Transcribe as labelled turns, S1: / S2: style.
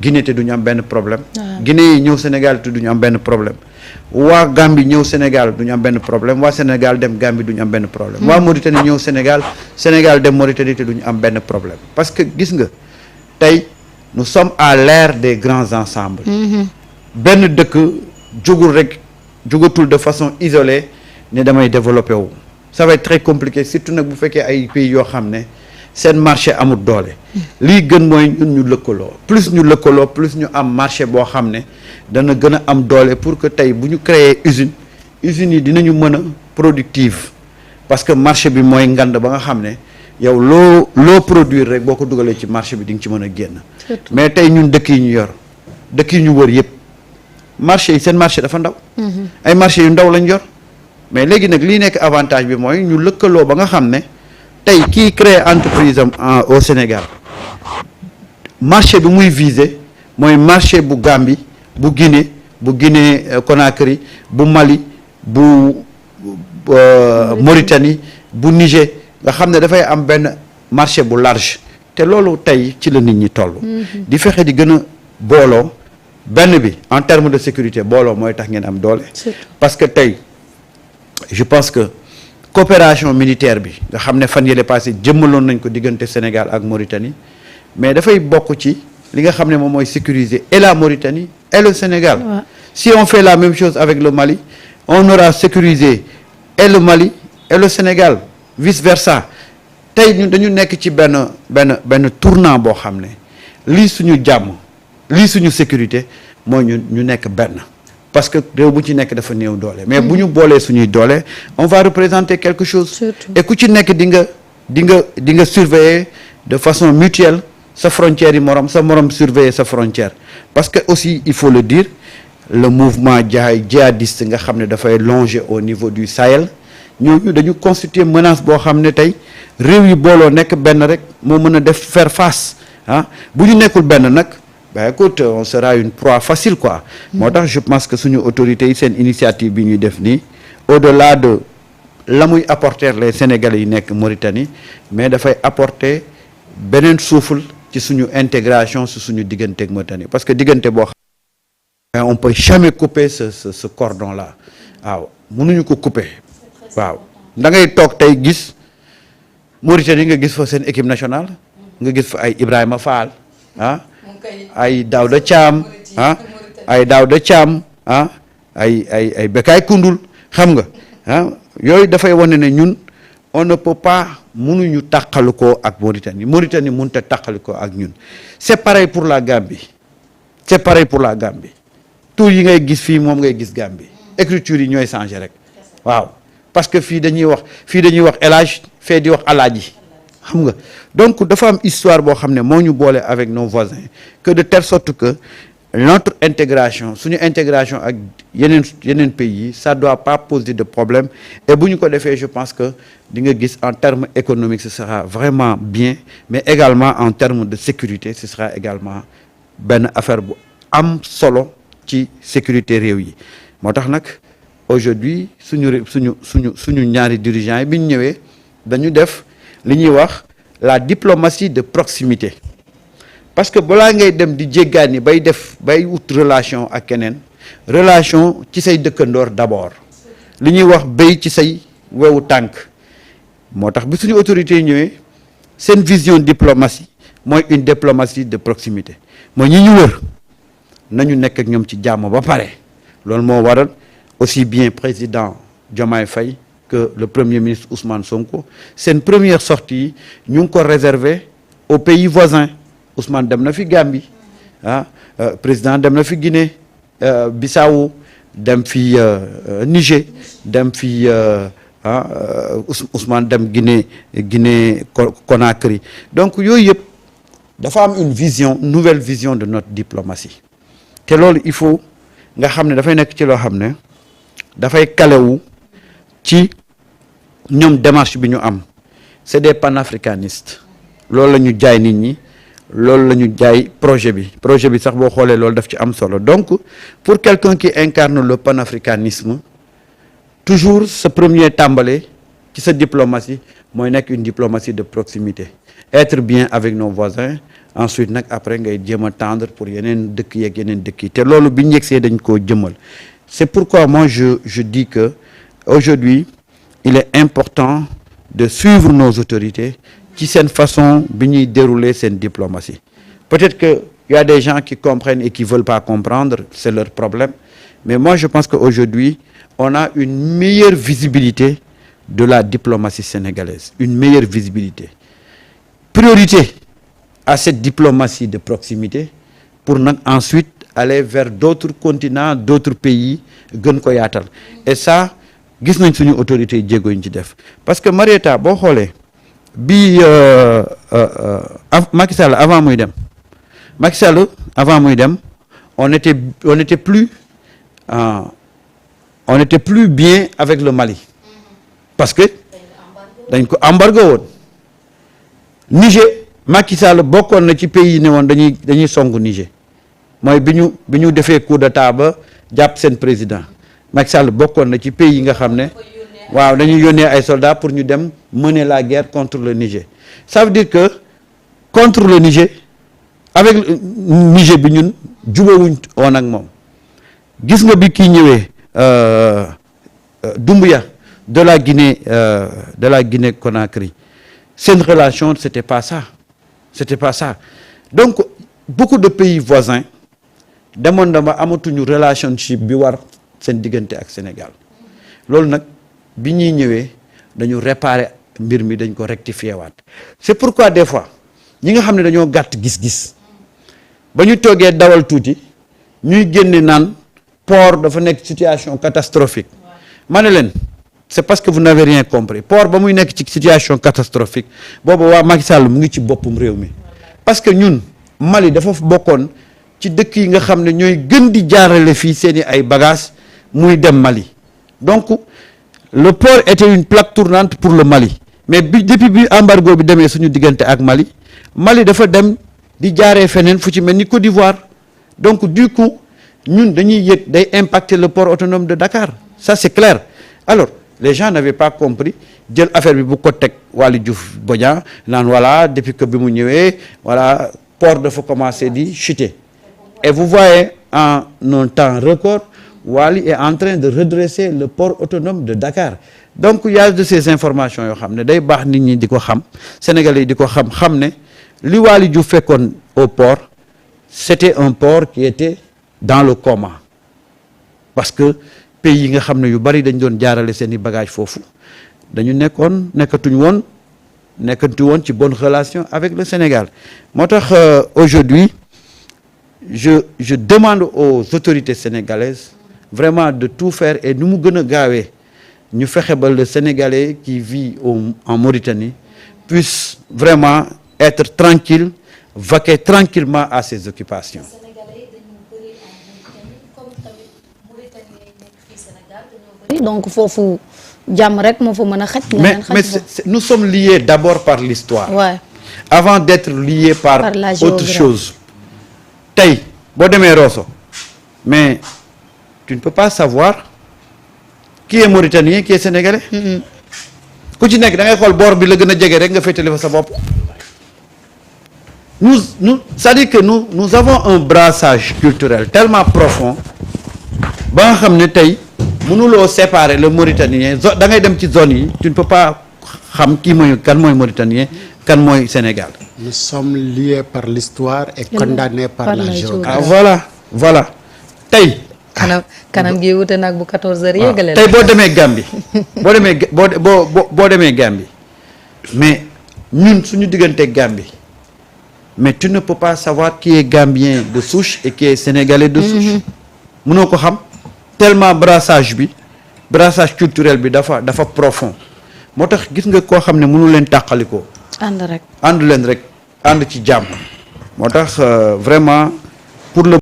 S1: Guinée te duñu am benn problème. Guinée yi ñëw Sénégal te duñu am benn problème. waa Gambie ñëw Sénégal duñu am benn problème waa Sénégal dem Gambie duñu am benn problème. waa Mauritanie ñëw Sénégal Sénégal dem Mauritanie te duñu am benn problème parce que gis nga tey nous sommes à l'ère des grands ensembles. benn dëkk jógatul de façon isolée ne damay développé wu. ça va être très compliqué surtout nag bu fekkee ay pays yoo xam ne seen marché amul doole. lii gën mooy ñun ñu lëkkaloo plus ñu am marché boo xam ne dana gën a am doole pour que tey bu ñu créer usines yi dinañu mën a productive parce que marché bi mooy ngand ba nga xam ne yow loo produire rek boo ko dugalee ci marché bi di nga ci mën a génn. mais tey ñun dëkk yi ñu yor dëkk yi ñu wër yëpp marché yi seen marché dafa ndaw. ay marché yu ndaw lañ yor mais léegi nag lii nekk avantage bi mooy ñu lëkkaloo ba nga xam ne. tey kii créer entreprise am au Sénégal marché bi muy viser mooy marché bu Gambie bu Guinée Conakry bu Mali bu Mauritanie bu Niger nga xam ne dafay am benn marché bu large te loolu tey ci la nit ñi toll. di fexe di gën a booloo benn bi en termes de sécurité booloo mooy tax ngeen am doole. parce que tey je pense que. coopération militaire bi nga xam ne fan yële passé jëmmaloon nañ ko diggante Sénégal ak Mauritanie mais dafay bokk ci li nga xam ne moom mooy sécuriser et la Mauritanie et le Sénégal. si on fait la même chose avec le Mali on aura sécurisé et le Mali et le Sénégal vice versa tey ñun dañu nekk ci benn tournant boo xam ne lii suñu jàmm lii suñu sécurité mooy ñu nekk benn. parce que réew bu ci nekk dafa néew doole mais bu ñu boolee suñuy doole on va représenter quelque chose. Surtout. Et ku ci nekk di nga surveiller de façon mutuelle sa frontière yi sa morom surveiller sa frontière parce que aussi il faut le dire le mouvement djihadiste nga xam ne dafay longer au niveau du Sahel ñooñu dañu constituer menace boo xam ne tey réew yi booloo nekk benn rek moo mën a def faire face bu ñu nekkul benn nag. Écoute, on sera une proie facile quoi. moo tax je pense que suñu autorités yi seen initiative bi ñuy def nii au-delà de la muy apporter les Sénégalais yi nekk Mauritanie mais dafay apporter beneen souffle ci suñu intégration ci suñu diggante ak Mauritanie parce que diggante boo xam on peut jamais couper ce cordon là waaw mënuñu ko couper waaw da ngay toog tey gis Mauritanie nga gis fa seen équipe nationale nga gis fa ay Ibrahima Fall ay Daouda Thiam ay Bekay Koundoul xam nga yooyu dafay wane ne ñun on ne peut pas mënuñu tàqalikoo ak Mauritanie mënut a tàqalikoo ak ñun c'est pareil pour la Gambie tur yi ngay gis fii moom ngay gis Gambie écriture yi ñooy changer rek waaw parce que fii dañuy wax El Hadj fee di wax Alaaji xam nga donc dafa am histoire boo xam ne moo ñu boole avec nos voisins que de telle sorte que notre intégration suñu intégration ak yeneen pays yi ça doit pas poser de problème et bu ñu ko defee je pense que di nga gis en termes économiques ce sera vraiment bien mais également en termes de sécurité ce sera également benn affaire bu am solo ci sécurité réew yi moo tax nag aujourd'hui suñu ñaari dirigeants yi bi ñu ñëwee dañu def li ñuy wax la diplomatie de proximité parce que balaa ngay dem di jéggaani bay wut relation ak keneen relation ci say dëkkandoor d'abord li ñuy wax béy ci say wewu tànk moo tax bi suñu autorités yi ñëwee seen vision diplomatie mooy une diplomatie de proximité mooy ñi ñu wër nañu nekk ak ñoom ci jàmm ba pare loolu moo waral aussi bien président Diomaye Faye que le premier ministre Ousmane Sonko seen première sortie ñu ngi ko réservé aux pays voisins Ousmane dem na fi Gambie président dem na fi Guinée Bissau dem fi Niger dem fi Ousmane dem Guinée Conakry donc yooyu yëpp dafa am une nouvelle vision de notre diplomatie te loolu il faut nga xam ne dafay nekk ci loo xam ne dafay kalewu ci ñoom démarche bi ñu am c'est des panafricanistes loolu la ñu jaay nit ñi loolu la ñu jaay projet bi sax boo xoolee loolu daf ci am solo donc pour quelqu'un qui incarne le panafricanisme toujours sa premier tàmbale ci sa diplomatie mooy nekk une diplomatie de proximité être bien avec nos voisins ensuite nag après ngay jéem a tendre pour yeneen dëkk yeeg yeneen dëkk yi te loolu bi ñu yegsee dañ koo jëmmal. C'est pourquoi moi je dis que aujourd'hui il est important de suivre nos autorités ci seen façon bi ñuy dérouler seen diplomatie. Peut-être que il y a des gens qui comprennent et qui veulent pas comprendre, c'est leur problème. Mais moi je pense qu'aujourd'hui on a une meilleure visibilité de la diplomatie sénégalaise, une meilleure visibilité. Priorité à cette diplomatie de proximité pour nag ensuite aller vers d'autres continents, d'autres pays gën ko yaatal. Et ça gis nañ suñu autorités yi jéego ñu ci def parce que Marieta boo xoolee bi Macky Sall avant muy dem on était plus bien avec le Mali parce que dañ ko embargo woon. Niger Macky Sall bokkoon na ci pays yi ne woon dañuy songu Niger mooy bi ñu defee coup d'état ba jàpp seen président Macky Sall bokkoon na ci pays yi nga xam ne waaw dañuy yónnee ay soldats pour ñu dem mener la guerre contre le Niger. Ça veut dire que contre le Niger avec Niger bi ñun jubawuñ woon ak moom gis nga bi kii ñëwee Doumbouya de la Guinée Conakry seen relation c'était pas ça donc beaucoup de pays voisins demoon dama amatuñu relationship bi war seen diggante ak Sénégal loolu nag bi ñuy ñëwee dañu réparer mbir mi dañ ko rectifier waat c'est pourquoi des fois ñi nga xam ne dañoo gàtt gis-gis ba ñu toogee dawal tuuti ñuy génne naan port dafa nekk situation catastrophique ma ne leen c'est parce que vous n'avez rien compris port ba muy nekk ci situation catastrophique boobu waa Macky Sall mu ngi ci boppum réew mi parce que ñun Mali dafa bokkoon ci dëkk yi nga xam ne ñooy gën di jaarale fii seeni ay bagages muy dem Mali donc le port était une plaque tournante pour le Mali mais depuis bi embargo bi demee suñu diggante ak Mali dafa dem di jaaree feneen fu ci mel ni Côte d'Ivoire donc du coup ñun dañuy yëg day impacter le port autonome de Dakar ça c'est clair. Alors les gens n'avaient pas compris jël affaire bi bu ko teg Waly Diouf Bodian naan voilà depuis que bi mu ñëwee voilà port dafa commencer di chuter et vous voyez en un temps record Waly est en train de redresser le port autonome de Dakar donc il y a de ces informations yoo xam ne day baax nit ñi di ko xam Sénégalais yi di ko xam ne li Waly Diouf fekkoon au port c'était un port qui était dans le coma parce que pays yi nga xam ne yu bari dañ doon jaarale seeni bagages foofu dañu nekkatu woon ci bonne relation avec le Sénégal moo tax aujourd'hui je demande aux autorités sénégalaises vraiment de tout faire et nu mu gën a gaawee ñu fexe ba le Sénégalais qui vit en Mauritanie puisse vraiment être tranquille vaquer tranquillement à ses occupations.
S2: Donc foofu jàmm rek moo fa mën a xaj.
S1: mais nous sommes liés d'abord par l'histoire.
S2: Ouais.
S1: Avant d'être liés par autre chose. Tey boo demee Rosso mais tu ne peux pas savoir qui est mauritanien qui est sénégalais. ku ci nekk da ngay xool boor bi la gën a jege rek nga féetale fa sa bopp. c'est-à-dire que nous avons un brassage culturel tellement profond ba nga xam ne tey mënuloo séparer le mauritanien da ngay dem ci zone yi tu ne peux pas xam kan mooy mauritanien kan mooy Sénégal.
S3: Nous sommes liés par l'histoire et condamnés par la géographie.
S1: Voilà tey.
S2: kanam gi wute nag bu 14h yëgale la.
S1: tey boo demee Gambie boo demee Gambie mais ñun suñu diggante Gambie mais tu ne peux pas savoir qui est gambien de souche et qui est sénégalais de souche. mënoo ko xam tellement brassage culturel bi dafa profond moo tax gis nga koo xam ne mënu leen tàqalikoo. ànd leen rek ànd ci jàmm moo tax vraiment pour le